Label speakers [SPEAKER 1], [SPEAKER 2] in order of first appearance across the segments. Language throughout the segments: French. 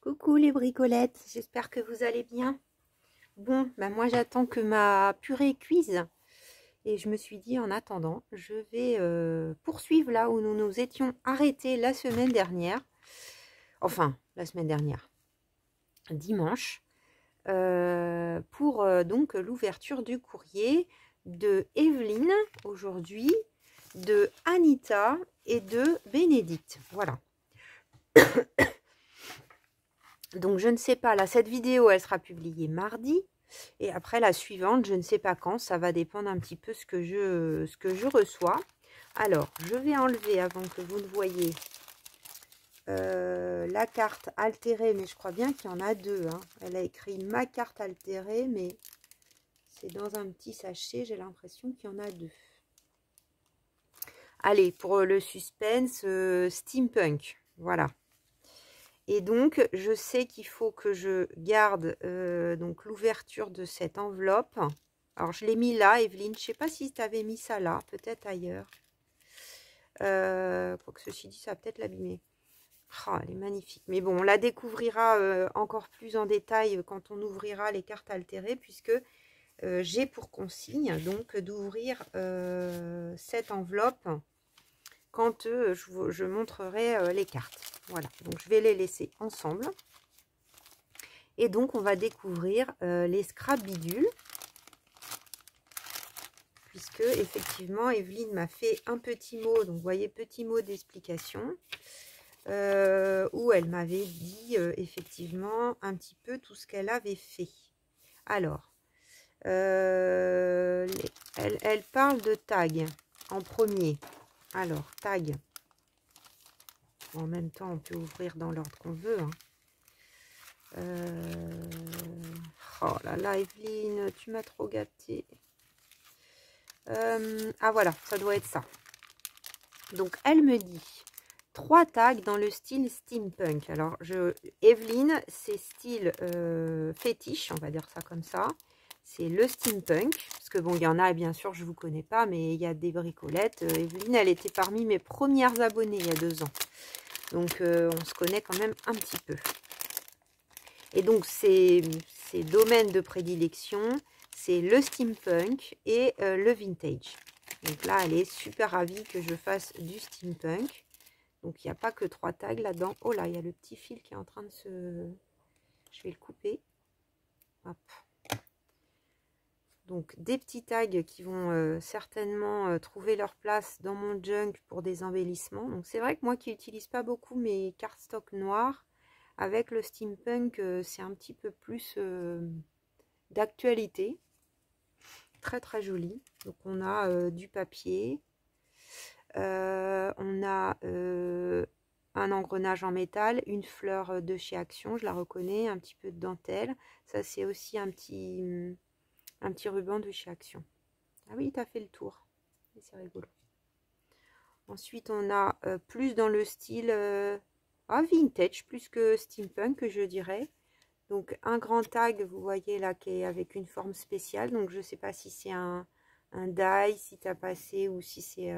[SPEAKER 1] Coucou les bricolettes, j'espère que vous allez bien. Bon, bah moi j'attends que ma purée cuise et je me suis dit en attendant, je vais poursuivre là où nous nous étions arrêtés la semaine dernière. Enfin, la semaine dernière, dimanche, pour donc l'ouverture du courrier de Evelyne aujourd'hui, de Anita et de Bénédicte. Voilà. Donc je ne sais pas, là cette vidéo elle sera publiée mardi et après la suivante je ne sais pas quand, ça va dépendre un petit peu ce que je reçois. Alors je vais enlever avant que vous ne voyez la carte altérée, mais je crois bien qu'il y en a deux, hein. Elle a écrit ma carte altérée, mais c'est dans un petit sachet, j'ai l'impression qu'il y en a deux. Allez, pour le suspense, steampunk, voilà. Et donc, je sais qu'il faut que je garde donc l'ouverture de cette enveloppe. Alors, je l'ai mis là, Evelyne. Je ne sais pas si tu avais mis ça là, peut-être ailleurs. Quoique ceci dit, ça va peut-être l'abîmer. Oh, elle est magnifique. Mais bon, on la découvrira encore plus en détail quand on ouvrira les cartes altérées, puisque j'ai pour consigne donc d'ouvrir cette enveloppe quand je montrerai les cartes. Voilà, donc je vais les laisser ensemble. Et donc, on va découvrir les scrap bidules. Puisque, effectivement, Evelyne m'a fait un petit mot. Donc, vous voyez, petit mot d'explication. Où elle m'avait dit, effectivement, un petit peu tout ce qu'elle avait fait. Alors, elle parle de tag en premier. Alors, tag. En même temps, on peut ouvrir dans l'ordre qu'on veut. Hein. Oh là là, Evelyne, tu m'as trop gâtée. Ah voilà, ça doit être ça. Donc, elle me dit 3 tags dans le style steampunk. Alors, Evelyne, c'est style fétiche, on va dire ça comme ça. C'est le steampunk. Parce que bon, il y en a, bien sûr, je ne vous connais pas, mais il y a des bricolettes. Evelyne, elle était parmi mes premières abonnées il y a 2 ans. Donc, on se connaît quand même un petit peu. Et donc, ces domaines de prédilection, c'est le steampunk et le vintage. Donc là, elle est super ravie que je fasse du steampunk. Donc, il n'y a pas que 3 tags là-dedans. Oh là, il y a le petit fil qui est en train de se... Je vais le couper. Hop. Donc, des petits tags qui vont certainement trouver leur place dans mon junk pour des embellissements. Donc, c'est vrai que moi qui n'utilise pas beaucoup mes cardstock noirs, avec le steampunk, c'est un petit peu plus d'actualité. Très, très joli. Donc, on a du papier. On a un engrenage en métal, une fleur de chez Action, je la reconnais, un petit peu de dentelle. Ça, c'est aussi un petit ruban de chez Action. Ah oui, tu as fait le tour. C'est rigolo. Ensuite, on a plus dans le style vintage, plus que steampunk, je dirais. Donc, un grand tag, vous voyez là, qui est avec une forme spéciale. Donc, je ne sais pas si c'est un die, si tu as passé ou si c'est...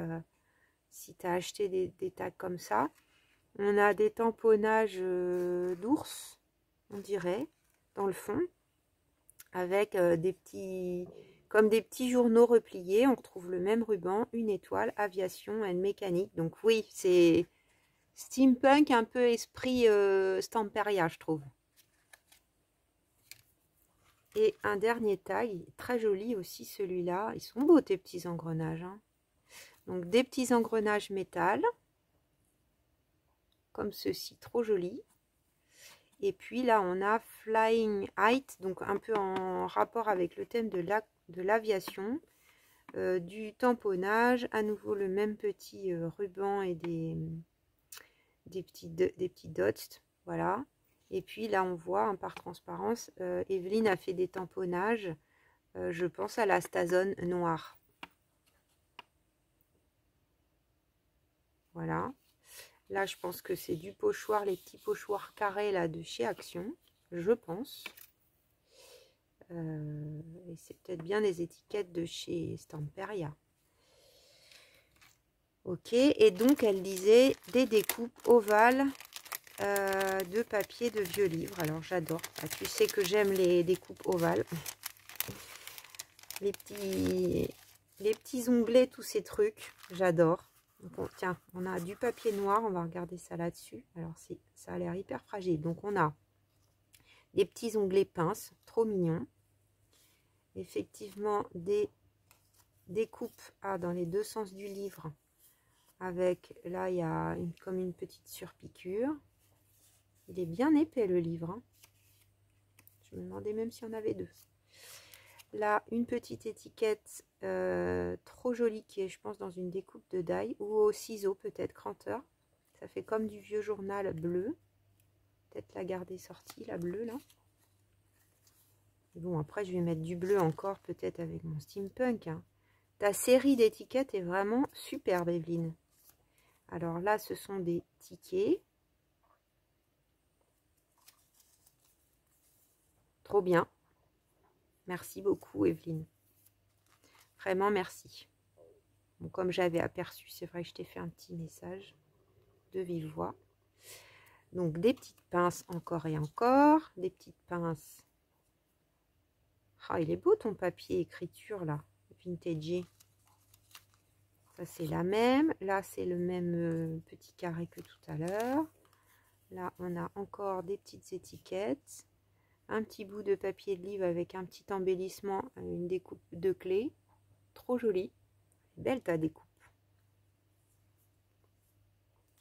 [SPEAKER 1] si tu as acheté des tags comme ça. On a des tamponnages d'ours, on dirait, dans le fond, avec des petits, comme des petits journaux repliés. On retrouve le même ruban, une étoile, aviation et mécanique. Donc oui, c'est steampunk, un peu esprit Stamperia, je trouve. Et un dernier tag, très joli aussi celui-là. Ils sont beaux tes petits engrenages. Hein. Donc des petits engrenages métal. Comme ceci, trop joli. Et puis là, on a Flying Height, donc un peu en rapport avec le thème de l'aviation, du tamponnage, à nouveau le même petit ruban et des petits dots, voilà. Et puis là, on voit hein, par transparence, Evelyne a fait des tamponnages, je pense à la Stazone noire. Voilà. Là, je pense que c'est du pochoir, les petits pochoirs carrés là de chez Action, je pense. Et c'est peut-être bien des étiquettes de chez Stamperia. Ok, et donc elle disait des découpes ovales de papier de vieux livres. Alors j'adore. Ah, tu sais que j'aime les découpes ovales. Les petits onglets, tous ces trucs, j'adore. Tiens, on a du papier noir, on va regarder ça là-dessus. Alors ça a l'air hyper fragile. Donc on a des petits onglets pinces, trop mignons. Effectivement, des découpes dans les deux sens du livre. Avec, là, il y a comme une petite surpiqûre. Il est bien épais le livre. Hein. Je me demandais même s'il y en avait deux. Là, une petite étiquette trop jolie qui est, je pense, dans une découpe de die ou au ciseau, peut-être, cranteur. Ça fait comme du vieux journal bleu. Peut-être la garder sortie, la bleue, là. Et bon, après, je vais mettre du bleu encore, peut-être avec mon steampunk. Hein. Ta série d'étiquettes est vraiment superbe, Evelyne. Alors là, ce sont des tickets. Trop bien. Merci beaucoup, Evelyne. Vraiment, merci. Bon, comme j'avais aperçu, c'est vrai que je t'ai fait un petit message de vive voix. Donc, des petites pinces encore et encore. Des petites pinces. Ah, il est beau ton papier écriture, là. Vintage. Ça, c'est la même. Là, c'est le même petit carré que tout à l'heure. Là, on a encore des petites étiquettes. Un petit bout de papier de livre avec un petit embellissement, une découpe de clés. Trop jolie. Belle ta découpe.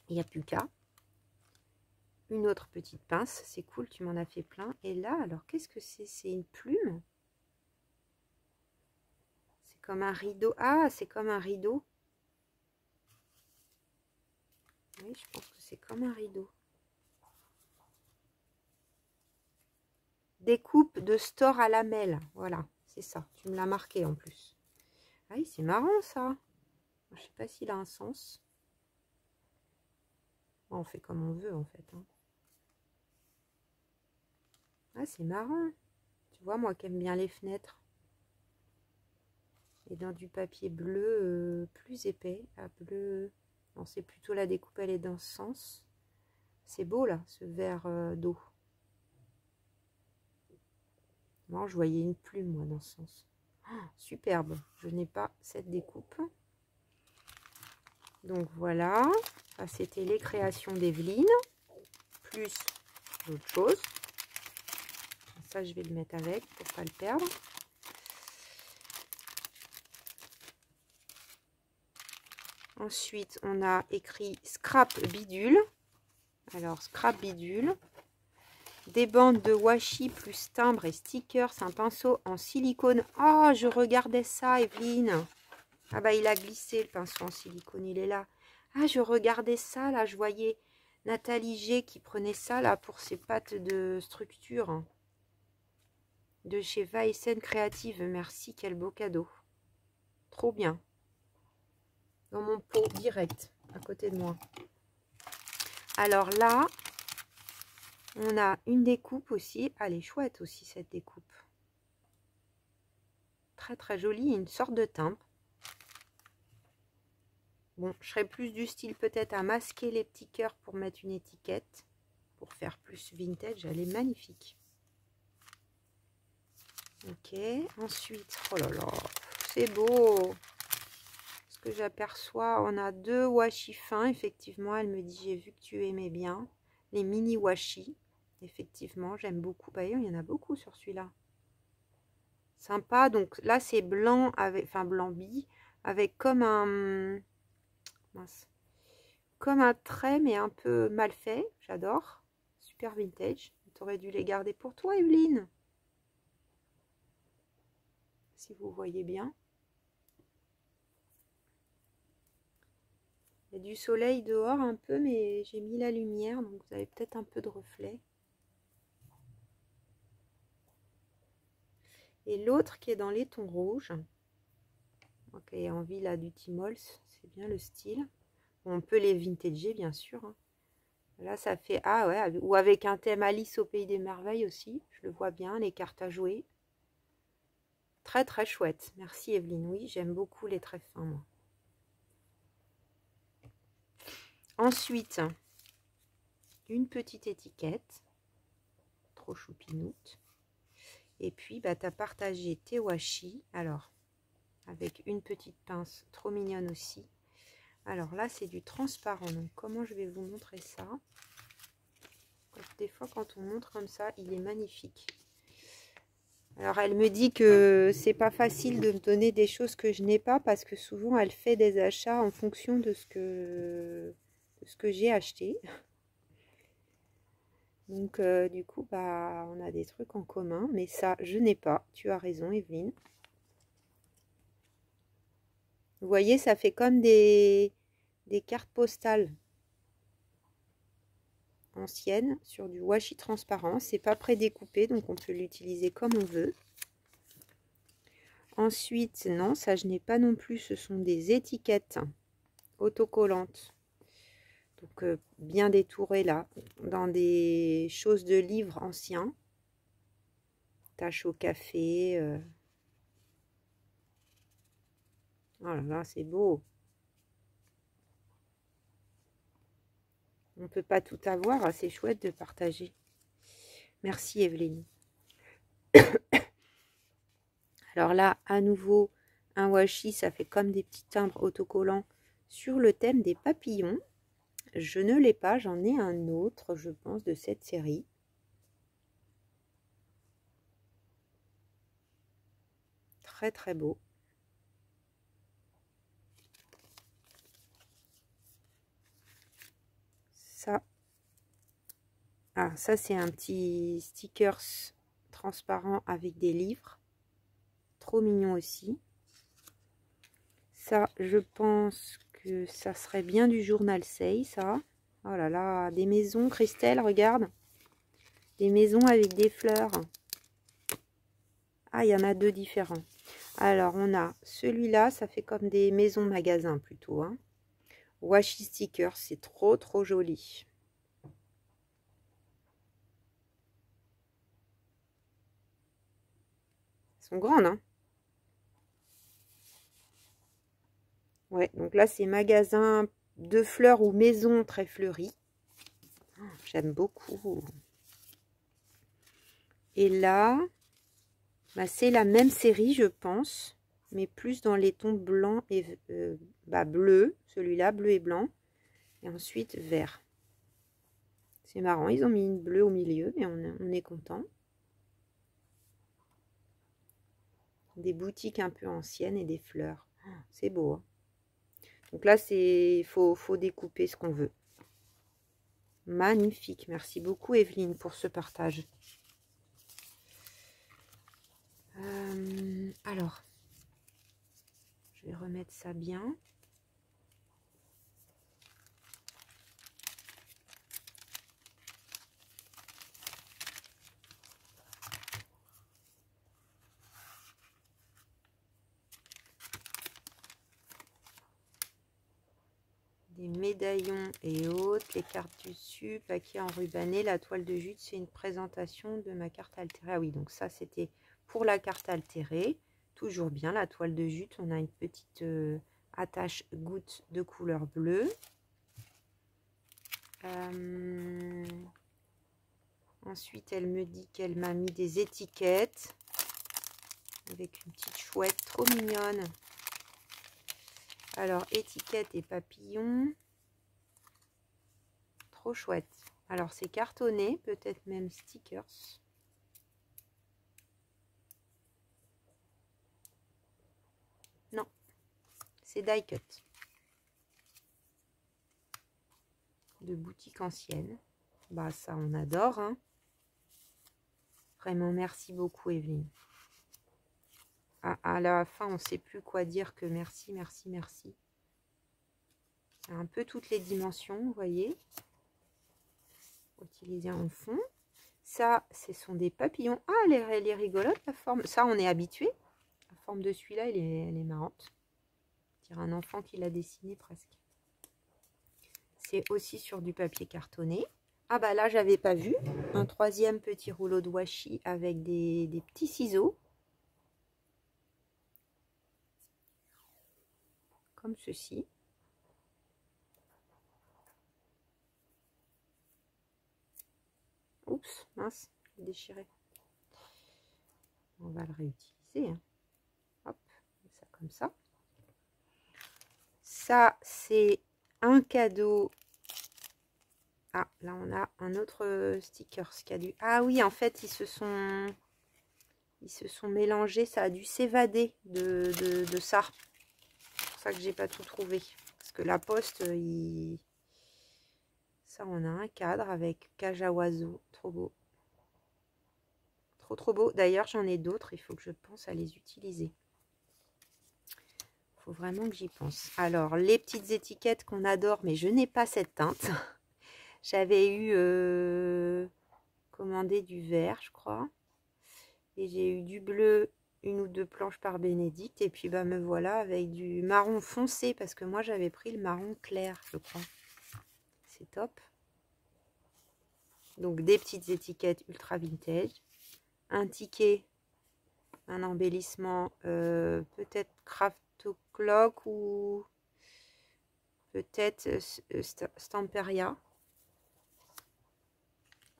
[SPEAKER 1] Il n'y a plus qu'à. Une autre petite pince. C'est cool, tu m'en as fait plein. Et là, alors, qu'est-ce que c'est? C'est une plume? C'est comme un rideau. Ah, c'est comme un rideau. Oui, je pense que c'est comme un rideau. Découpe de store à lamelles. Voilà, c'est ça. Tu me l'as marqué en plus. Ah oui, c'est marrant ça. Je sais pas s'il a un sens. Bon, on fait comme on veut en fait. Hein. Ah, c'est marrant. Tu vois, moi qui aime bien les fenêtres. Et dans du papier bleu plus épais. À bleu. Non, c'est plutôt la découpe, elle est dans ce sens. C'est beau là, ce vert d'eau. Non, je voyais une plume moi dans ce sens. Oh, superbe. Je n'ai pas cette découpe. Donc voilà. Ça, c'était les créations d'Evelyne. Plus d'autres choses. Ça, je vais le mettre avec pour ne pas le perdre. Ensuite, on a écrit scrap bidule. Alors, scrap bidule. Des bandes de washi plus timbre et stickers. Un pinceau en silicone. Oh, je regardais ça, Evelyne. Ah bah, il a glissé le pinceau en silicone. Il est là. Ah, je regardais ça, là. Je voyais Nathalie G qui prenait ça, là, pour ses pattes de structure. De chez Weissen Créative. Merci, quel beau cadeau. Trop bien. Dans mon pot direct, à côté de moi. Alors là, on a une découpe aussi. Elle est chouette aussi, cette découpe. Très, très jolie. Une sorte de timbre. Bon, je serais plus du style peut-être à masquer les petits cœurs pour mettre une étiquette. Pour faire plus vintage. Elle est magnifique. Ok. Ensuite, oh là là, c'est beau. Ce que j'aperçois, on a deux washi fins. Effectivement, elle me dit, j'ai vu que tu aimais bien. Les mini washi. Effectivement, j'aime beaucoup. Bah, il y en a beaucoup sur celui-là. Sympa. Donc là, c'est blanc avec, enfin blanc bi, avec comme un, mince, comme un trait, mais un peu mal fait. J'adore. Super vintage. Tu aurais dû les garder pour toi, Evelyne. Si vous voyez bien. Il y a du soleil dehors un peu, mais j'ai mis la lumière, donc vous avez peut-être un peu de reflet. Et l'autre qui est dans les tons rouges. Ok, envie là du Timols, c'est bien le style. On peut les vintager bien sûr. Hein. Là ça fait, ah ouais, ou avec un thème Alice au Pays des Merveilles aussi. Je le vois bien, les cartes à jouer. Très très chouette. Merci Evelyne, oui, j'aime beaucoup les traits fins moi. Ensuite, une petite étiquette, trop choupinoute. Et puis, bah, tu as partagé tes washi, alors, avec une petite pince trop mignonne aussi. Alors là, c'est du transparent, donc comment je vais vous montrer ça? Des fois, quand on montre comme ça, il est magnifique. Alors, elle me dit que c'est pas facile de me donner des choses que je n'ai pas, parce que souvent, elle fait des achats en fonction de ce que j'ai acheté. Donc, du coup, bah, on a des trucs en commun, mais ça, je n'ai pas. Tu as raison, Evelyne. Vous voyez, ça fait comme des cartes postales anciennes sur du washi transparent. C'est pas prédécoupé, donc on peut l'utiliser comme on veut. Ensuite, non, ça je n'ai pas non plus. Ce sont des étiquettes autocollantes. Donc bien détourées là, dans des choses de livres anciens. Tache au café. Oh là là, c'est beau. On ne peut pas tout avoir, c'est chouette de partager. Merci Evelyne. Alors là, à nouveau, un washi, ça fait comme des petits timbres autocollants sur le thème des papillons. Je ne l'ai pas, j'en ai un autre, je pense, de cette série. Très très beau. Ça, ça c'est un petit stickers transparent avec des livres. Trop mignon aussi. Ça, je pense que ça serait bien du journal Say, ça. Oh là là, des maisons, Christelle, regarde. Des maisons avec des fleurs. Ah, il y en a deux différents. Alors, on a celui-là, ça fait comme des maisons magasins plutôt. Hein. Washi sticker, c'est trop trop joli. Elles sont grandes, hein. Ouais, donc là, c'est magasin de fleurs ou maison très fleurie. Oh, j'aime beaucoup. Et là, bah, c'est la même série, je pense, mais plus dans les tons blancs et bleu. Celui-là, bleu et blanc. Et ensuite, vert. C'est marrant, ils ont mis une bleue au milieu, mais on est content. Des boutiques un peu anciennes et des fleurs. Oh, c'est beau. Hein. Donc là, faut découper ce qu'on veut. Magnifique. Merci beaucoup, Evelyne, pour ce partage. Alors, je vais remettre ça bien. Des médaillons et autres, les cartes dessus, paquet enrubanné, la toile de jute, c'est une présentation de ma carte altérée. Ah oui, donc ça c'était pour la carte altérée. Toujours bien, la toile de jute, on a une petite attache goutte de couleur bleue. Ensuite, elle me dit qu'elle m'a mis des étiquettes avec une petite chouette trop mignonne. Alors, étiquette et papillon. Trop chouette. Alors, c'est cartonné, peut-être même stickers. Non, c'est die cut. De boutique ancienne. Bah, ça, on adore. Hein. Vraiment, merci beaucoup, Evelyne. À la fin, on ne sait plus quoi dire que merci, merci, merci. Un peu toutes les dimensions, vous voyez. Utiliser en fond. Ça, ce sont des papillons. Ah, elle est rigolote, la forme. Ça, on est habitué. La forme de celui-là, elle est marrante. On dirait un enfant qui l'a dessiné presque. C'est aussi sur du papier cartonné. Ah bah là, j'avais pas vu. Un troisième petit rouleau de washi avec des petits ciseaux. Comme ceci. Oups, mince, déchiré. On va le réutiliser. Hein. Hop, ça comme ça. Ça, c'est un cadeau. Ah, là, on a un autre sticker qui a dû... Ah oui, en fait, ils se sont mélangés. Ça a dû s'évader de ça. C'est pour ça que j'ai pas tout trouvé. Parce que la poste, ça, on a un cadre avec cage à oiseaux. Trop beau. Trop beau. D'ailleurs, j'en ai d'autres. Il faut que je pense à les utiliser. Il faut vraiment que j'y pense. Alors, les petites étiquettes qu'on adore, mais je n'ai pas cette teinte. J'avais eu commandé du vert, je crois. Et j'ai eu du bleu, une ou deux planches par Bénédicte. Et puis, bah, me voilà avec du marron foncé. Parce que moi, j'avais pris le marron clair, je crois. C'est top. Donc, des petites étiquettes ultra vintage. Un ticket, un embellissement, peut-être Craft Clock ou peut-être Stamperia.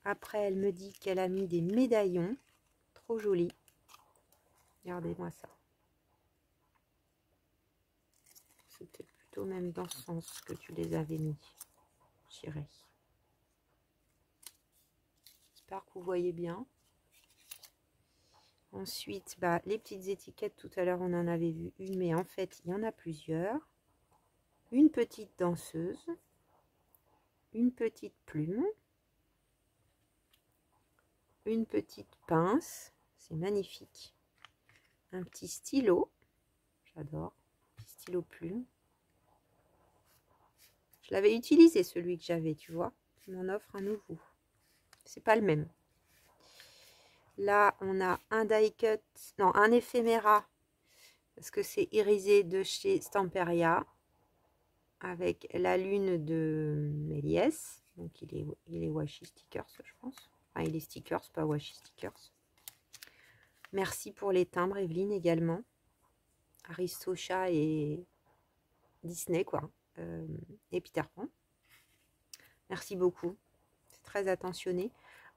[SPEAKER 1] Après, elle me dit qu'elle a mis des médaillons. Trop jolis. Regardez-moi ça. C'était plutôt même dans ce sens que tu les avais mis. J'irai. J'espère que vous voyez bien. Ensuite, bah, les petites étiquettes, tout à l'heure, on en avait vu une, mais en fait, il y en a plusieurs. Une petite danseuse. Une petite plume. Une petite pince. C'est magnifique. Un petit stylo. J'adore. Petit stylo plume. Je l'avais utilisé, celui que j'avais, tu vois. Je m'en offre un nouveau. C'est pas le même. Là, on a un die cut, non, un éphéméra, parce que c'est irisé de chez Stamperia, avec la lune de Méliès. Donc, il est washi stickers, je pense. Enfin, il est stickers, pas washi stickers. Merci pour les timbres, Evelyne, également. Aristocha et Disney, quoi. Et Peter Pan. Merci beaucoup. C'est très attentionné.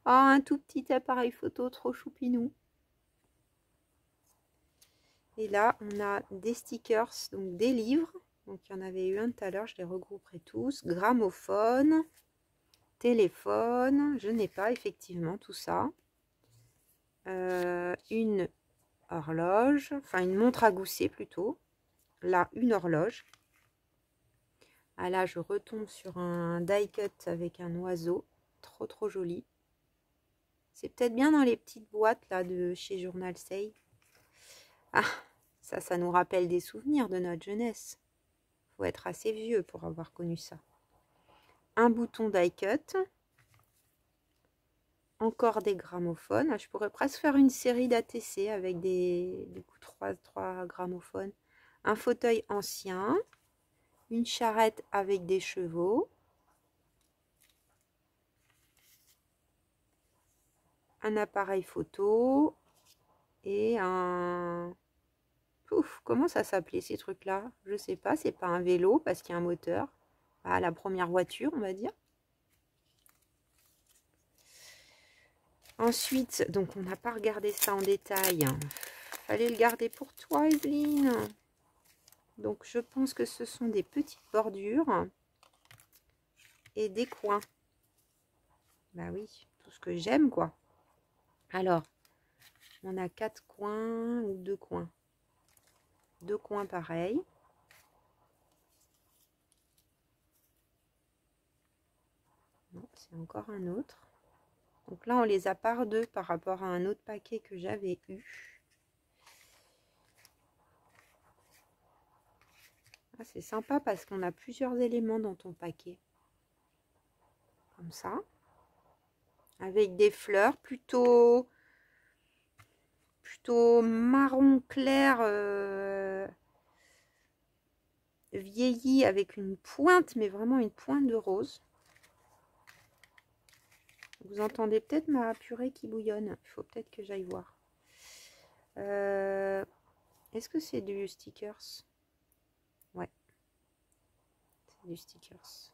[SPEAKER 1] Oh, un tout petit appareil photo, trop choupinou. Et là, on a des stickers, donc des livres. Donc, il y en avait eu un tout à l'heure, je les regrouperai tous. Gramophone, téléphone, je n'ai pas effectivement tout ça. Une horloge, enfin une montre à gousset plutôt. Là, une horloge. Ah là, je retombe sur un die cut avec un oiseau. Trop joli. C'est peut-être bien dans les petites boîtes là de chez Journal Say. Ah, ça nous rappelle des souvenirs de notre jeunesse. Faut être assez vieux pour avoir connu ça. Un bouton die cut. Encore des gramophones. Je pourrais presque faire une série d'ATC avec du coup, trois gramophones. Un fauteuil ancien. Une charrette avec des chevaux. Un appareil photo. Et un... Pouf, comment ça s'appelait ces trucs-là? Je sais pas, c'est pas un vélo parce qu'il y a un moteur. Ah, la première voiture, on va dire. Ensuite, donc on n'a pas regardé ça en détail. Fallait le garder pour toi, Evelyne. Donc je pense que ce sont des petites bordures et des coins. Bah oui, tout ce que j'aime, quoi. Alors, on a 4 coins ou 2 coins. 2 coins pareils. Non, c'est encore un autre. Donc là, on les a par deux par rapport à un autre paquet que j'avais eu. Ah, c'est sympa parce qu'on a plusieurs éléments dans ton paquet. Comme ça. Avec des fleurs plutôt marron clair vieilli avec une pointe, mais vraiment une pointe de rose. Vous entendez peut-être ma purée qui bouillonne. Il faut peut-être que j'aille voir. Est-ce que c'est du stickers? Ouais. C'est du stickers.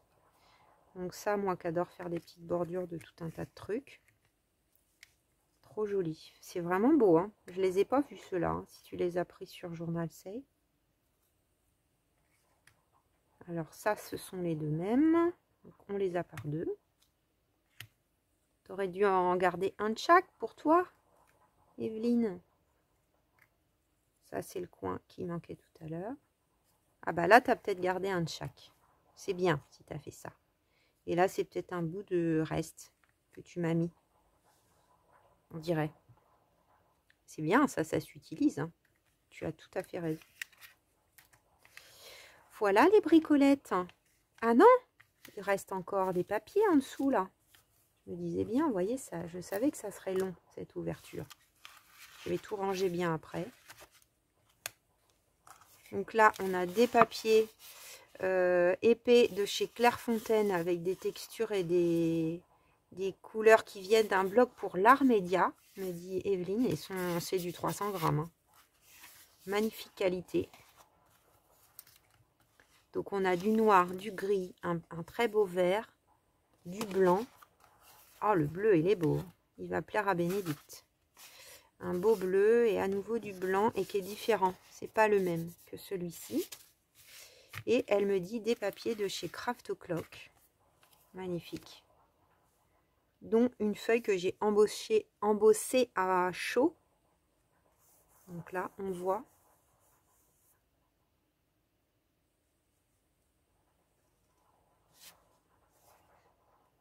[SPEAKER 1] Donc ça, moi qui adore faire des petites bordures de tout un tas de trucs. trop joli. C'est vraiment beau, hein. Je les ai pas vus ceux-là, hein, si tu les as pris sur Journal Say. Alors ça, ce sont les deux mêmes. Donc, on les a par deux. Tu aurais dû en garder un de chaque pour toi, Evelyne. Ça, c'est le coin qui manquait tout à l'heure. Ah bah là, tu as peut-être gardé un de chaque. C'est bien si tu as fait ça. Et là, c'est peut-être un bout de reste que tu m'as mis. On dirait. C'est bien, ça s'utilise. Hein. Tu as tout à fait raison. Voilà les bricolettes. Ah non, il reste encore des papiers en dessous là. Je me disais bien, vous voyez, ça, je savais que ça serait long, cette ouverture. Je vais tout ranger bien après. Donc là, on a des papiers épais de chez Clairefontaine avec des textures et des couleurs qui viennent d'un blog pour l'art média, me dit Evelyne, et c'est du 300 grammes. Hein. Magnifique qualité. Donc on a du noir, du gris, un très beau vert, du blanc. Oh, le bleu, il est beau. Il va plaire à Bénédicte. Un beau bleu et à nouveau du blanc et qui est différent. C'est pas le même que celui-ci. Et elle me dit des papiers de chez Craft O'Clock. Magnifique. Dont une feuille que j'ai embossée à chaud. Donc là, on voit.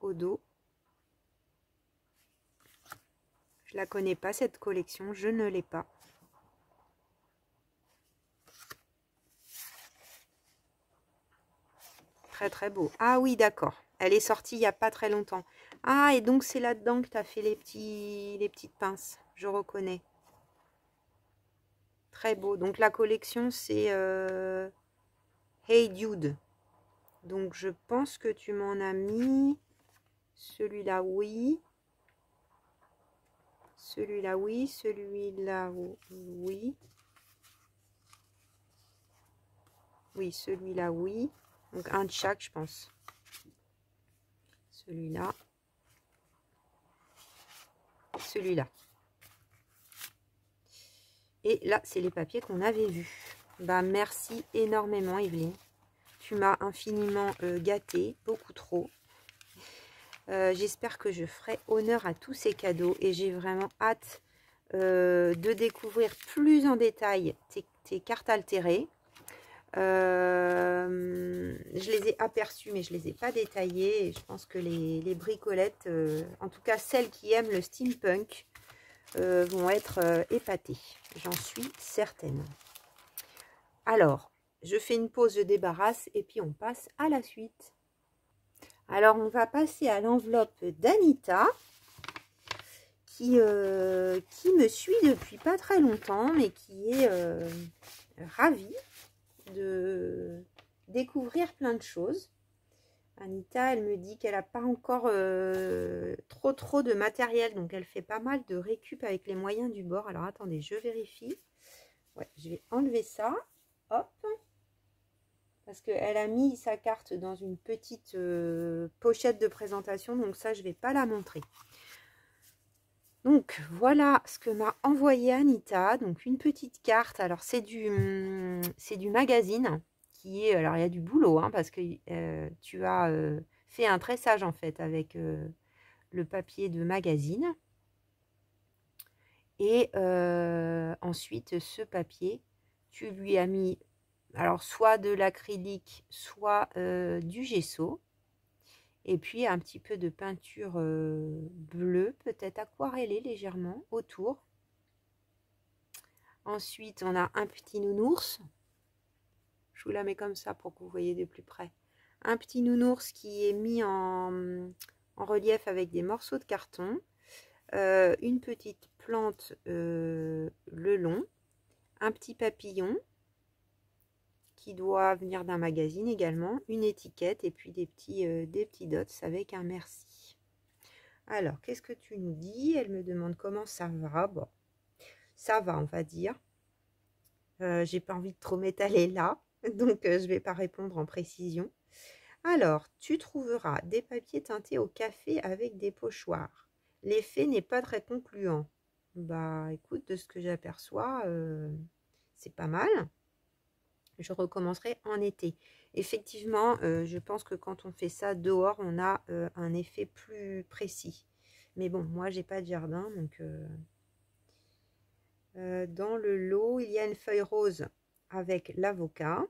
[SPEAKER 1] Au dos. Je la connais pas cette collection, je ne l'ai pas. Très très beau. Ah oui, d'accord. Elle est sortie il n'y a pas très longtemps. Ah, et donc c'est là-dedans que tu as fait les petites pinces. Je reconnais. Très beau. Donc la collection c'est Hey Dude. Donc je pense que tu m'en as mis. Celui-là, oui. Celui-là, oui. Celui-là, oui. Oui, celui-là, oui. Donc un de chaque, je pense. Celui-là. Celui-là. Et là, c'est les papiers qu'on avait vus. Bah, merci énormément, Evelyne. Tu m'as infiniment gâtée, beaucoup trop. J'espère que je ferai honneur à tous ces cadeaux. Et j'ai vraiment hâte de découvrir plus en détail tes cartes altérées. Je les ai aperçues, mais je ne les ai pas détaillées. Et je pense que les bricolettes, en tout cas celles qui aiment le steampunk, vont être épatées. J'en suis certaine. Alors, je fais une pause de débarrasse et puis on passe à la suite. Alors, on va passer à l'enveloppe d'Anita qui me suit depuis pas très longtemps, mais qui est ravie de découvrir plein de choses. Anita, elle me dit qu'elle n'a pas encore trop de matériel, donc elle fait pas mal de récup avec les moyens du bord. Alors attendez, je vérifie. Ouais, je vais enlever ça. Hop. Parce qu'elle a mis sa carte dans une petite pochette de présentation, donc ça, je ne vais pas la montrer. Donc, voilà ce que m'a envoyé Anita. Donc, une petite carte. Alors, c'est du magazine qui est... Alors, il y a du boulot, hein, parce que tu as fait un tressage, en fait, avec le papier de magazine. Et ensuite, ce papier, tu lui as mis... Alors, soit de l'acrylique, soit du gesso. Et puis, un petit peu de peinture bleue, peut-être aquarellée légèrement, autour. Ensuite, on a un petit nounours. Je vous la mets comme ça pour que vous voyez de plus près. Un petit nounours qui est mis en relief avec des morceaux de carton. Une petite plante le long. Un petit papillon qui doit venir d'un magazine également, une étiquette et puis des petits dots avec un merci. Alors, qu'est-ce que tu nous dis? Elle me demande comment ça va. Bon, ça va, on va dire. J'ai pas envie de trop m'étaler là, donc je vais pas répondre en précision. Alors, tu trouveras des papiers teintés au café avec des pochoirs. L'effet n'est pas très concluant. Bah écoute, de ce que j'aperçois, c'est pas mal. Je recommencerai en été. Effectivement, je pense que quand on fait ça dehors, on a un effet plus précis. Mais bon, moi, j'ai pas de jardin, donc dans le lot, il y a une feuille rose avec l'avocat.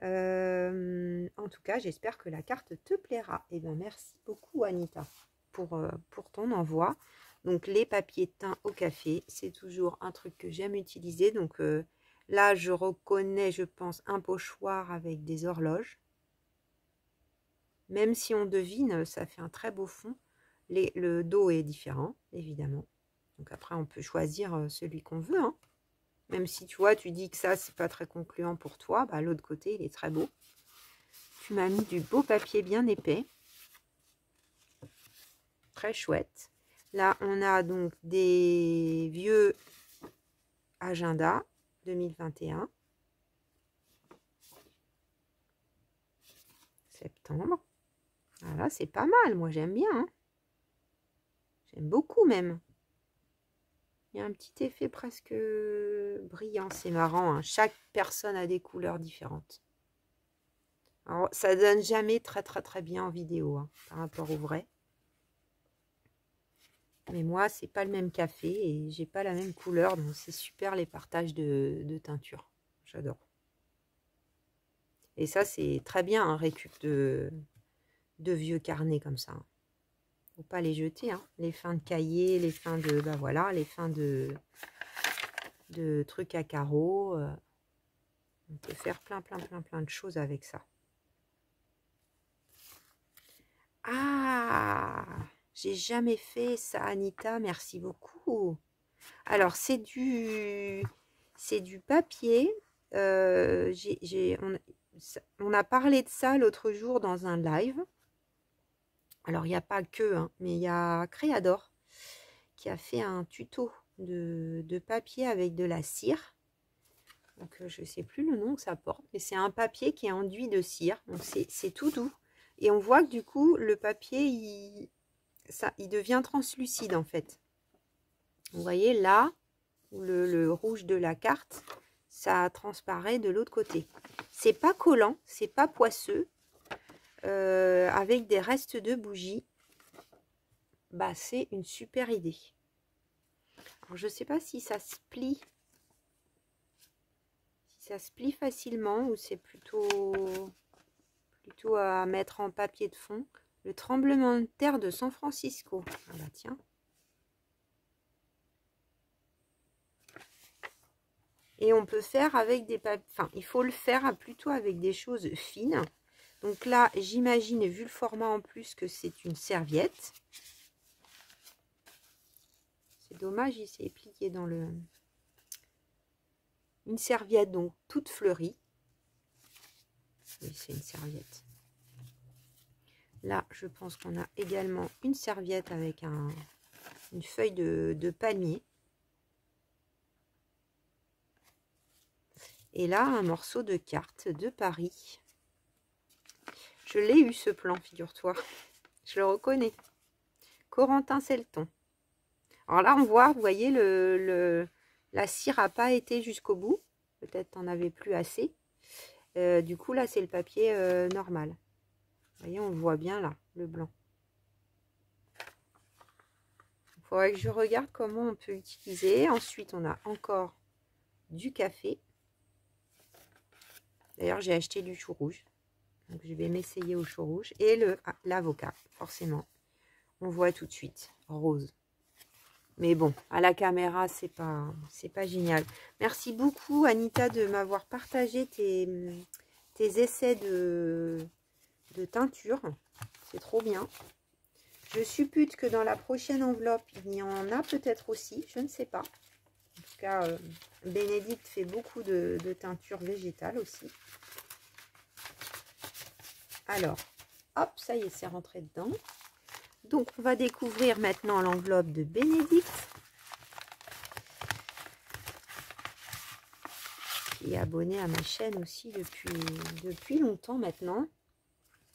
[SPEAKER 1] En tout cas, j'espère que la carte te plaira. Eh bien, merci beaucoup, Anita, pour ton envoi. Donc, les papiers teints au café, c'est toujours un truc que j'aime utiliser. Donc, là, je reconnais, je pense, un pochoir avec des horloges. Même si on devine, ça fait un très beau fond. Le dos est différent, évidemment. Donc, après, on peut choisir celui qu'on veut, hein. Même si, tu vois, tu dis que ça, c'est pas très concluant pour toi, bah, l'autre côté, il est très beau. Tu m'as mis du beau papier bien épais. Très chouette. Là, on a donc des vieux agendas 2021. Septembre. Voilà, c'est pas mal. Moi, j'aime bien, hein. J'aime beaucoup même. Il y a un petit effet presque brillant. C'est marrant, hein. Chaque personne a des couleurs différentes. Alors, ça donne jamais très bien en vidéo, hein, par rapport au vrai. Mais moi, c'est pas le même café et j'ai pas la même couleur, donc c'est super les partages de teinture. J'adore. Et ça, c'est très bien un récup de vieux carnets comme ça. Faut pas les jeter, hein. Les fins de cahiers, les fins de, bah voilà, les fins de trucs à carreaux. On peut faire plein de choses avec ça. Ah, j'ai jamais fait ça, Anita. Merci beaucoup. Alors, c'est du papier. On a parlé de ça l'autre jour dans un live. Alors, il n'y a pas que, hein, mais il y a Créador qui a fait un tuto de papier avec de la cire. Donc, je ne sais plus le nom que ça porte, mais c'est un papier qui est enduit de cire. Donc, c'est tout doux. Et on voit que du coup, le papier, il devient translucide en fait. Vous voyez là, le rouge de la carte, ça transparaît de l'autre côté. C'est pas collant, c'est pas poisseux. Avec des restes de bougies, bah c'est une super idée. Alors je sais pas si ça se plie, facilement ou c'est plutôt à mettre en papier de fond. Le tremblement de terre de San Francisco. Ah bah tiens. Et on peut faire avec des papiers, enfin il faut le faire plutôt avec des choses fines. Donc là, j'imagine, vu le format en plus, que c'est une serviette. C'est dommage, il s'est plié dans le... Une serviette, donc, toute fleurie. Oui, c'est une serviette. Là, je pense qu'on a également une serviette avec une feuille de palmier. Et là, un morceau de carte de Paris. Je l'ai eu, ce plan, figure-toi. Je le reconnais. Corentin Selton. Alors là, on voit, vous voyez, la cire n'a pas été jusqu'au bout. Peut-être t'en avais plus assez. Du coup, là, c'est le papier normal. Vous voyez, on le voit bien là, le blanc. Il faudrait que je regarde comment on peut utiliser. Ensuite, on a encore du café. D'ailleurs, j'ai acheté du chou rouge. Donc, je vais m'essayer au chou rouge. Et l'avocat, forcément. On voit tout de suite, rose. Mais bon, à la caméra, c'est pas génial. Merci beaucoup, Anita, de m'avoir partagé tes essais de teinture. C'est trop bien. Je suppute que dans la prochaine enveloppe, il y en a peut-être aussi. Je ne sais pas. En tout cas, Bénédicte fait beaucoup de teinture végétale aussi. Alors, hop, ça y est, c'est rentré dedans. Donc, on va découvrir maintenant l'enveloppe de Bénédicte, qui est abonnée à ma chaîne aussi depuis longtemps maintenant.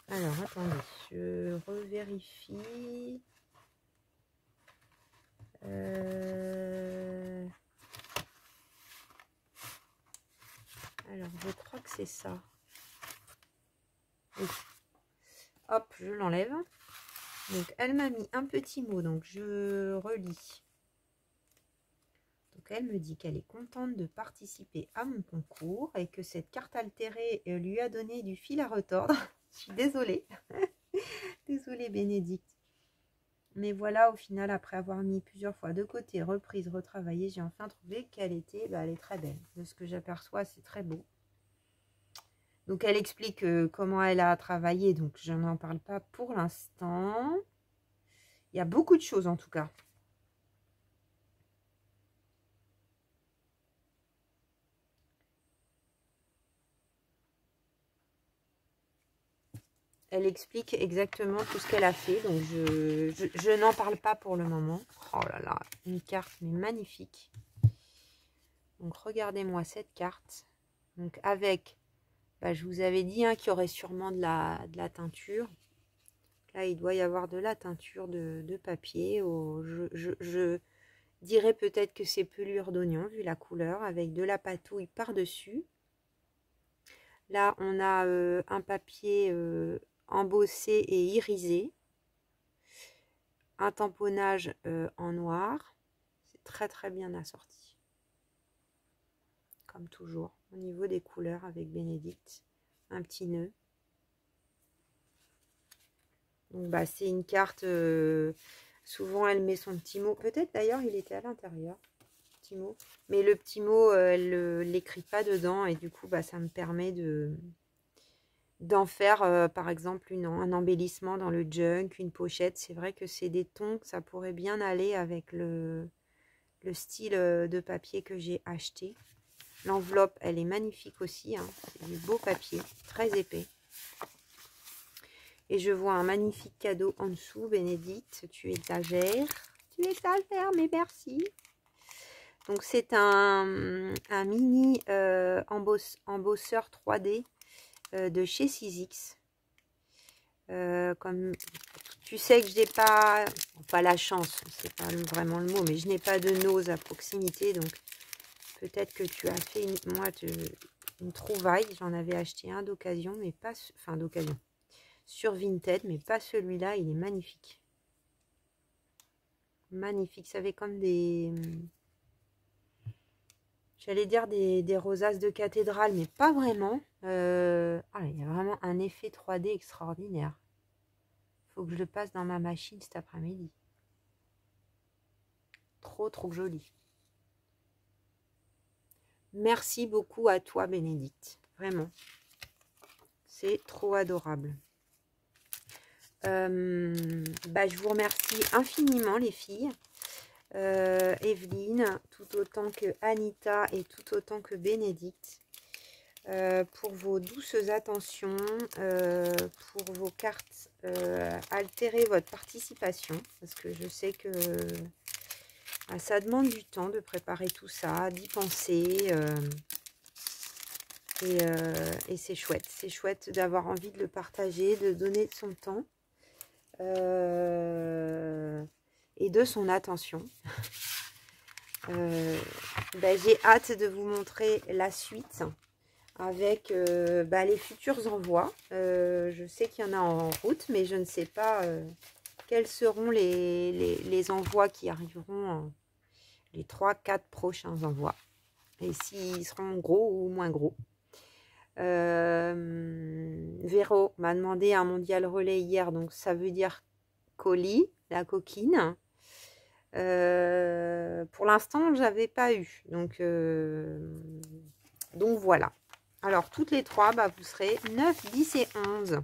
[SPEAKER 1] Alors, attendez, je revérifie. Alors, je crois que c'est ça. Oui. Hop, je l'enlève. Donc, elle m'a mis un petit mot, donc je relis. Donc, elle me dit qu'elle est contente de participer à mon concours et que cette carte altérée lui a donné du fil à retordre. Je suis désolée. Désolée, Bénédicte. Mais voilà, au final, après avoir mis plusieurs fois de côté, reprise, retravaillé, j'ai enfin trouvé qu'elle était, elle est très belle. De ce que j'aperçois, c'est très beau. Donc, elle explique comment elle a travaillé, donc je n'en parle pas pour l'instant. Il y a beaucoup de choses, en tout cas. Elle explique exactement tout ce qu'elle a fait, donc je n'en parle pas pour le moment. Oh là là, une carte mais magnifique. Donc, regardez-moi cette carte. Donc, avec... je vous avais dit qu'il y aurait sûrement de la teinture. Là, il doit y avoir de la teinture de papier. Je dirais peut-être que c'est pelure d'oignon, vu la couleur, avec de la patouille par-dessus. Là, on a un papier embossé et irisé. Un tamponnage en noir. C'est très très bien assorti. Comme toujours, au niveau des couleurs avec Bénédicte. Un petit nœud. Donc, c'est une carte, souvent elle met son petit mot. Peut-être d'ailleurs il était à l'intérieur, petit mot. Mais le petit mot, elle ne l'écrit pas dedans. Et du coup, ça me permet d'en faire, par exemple, un embellissement dans le junk, une pochette. C'est vrai que c'est des tons que ça pourrait bien aller avec le style de papier que j'ai acheté. L'enveloppe, elle est magnifique aussi. Hein. C'est du beau papier, très épais. Et je vois un magnifique cadeau en dessous. Bénédicte, tu exagères. Tu exagères, mais merci. Donc, c'est un mini embosseur 3D de chez Sizzix. Comme tu sais que je n'ai pas la chance, c'est pas vraiment le mot, mais je n'ai pas de nose à proximité. Donc, peut-être que tu as fait une trouvaille. J'en avais acheté un d'occasion, mais pas... Enfin, d'occasion. Sur Vinted, mais pas celui-là, il est magnifique. Magnifique, ça fait comme des... J'allais dire des rosaces de cathédrale, mais pas vraiment. Il y a vraiment un effet 3D extraordinaire. Il faut que je le passe dans ma machine cet après-midi. Trop, trop joli. Merci beaucoup à toi, Bénédicte. Vraiment. C'est trop adorable. Je vous remercie infiniment les filles, Evelyne, tout autant que Anita et tout autant que Bénédicte, pour vos douces attentions, pour vos cartes, altérer votre participation, parce que je sais que ça demande du temps de préparer tout ça, d'y penser, et c'est chouette d'avoir envie de le partager, de donner son temps. Et de son attention. J'ai hâte de vous montrer la suite avec les futurs envois. Je sais qu'il y en a en route, mais je ne sais pas quels seront les envois qui arriveront, les 3-4 prochains envois, et s'ils seront gros ou moins gros. Véro m'a demandé un mondial relais hier, donc ça veut dire colis, la coquine. Pour l'instant, j'avais pas eu, donc voilà. Alors toutes les trois, vous serez 9, 10 et 11.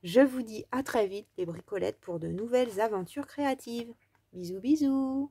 [SPEAKER 1] Je vous dis à très vite les bricolettes pour de nouvelles aventures créatives. Bisous bisous.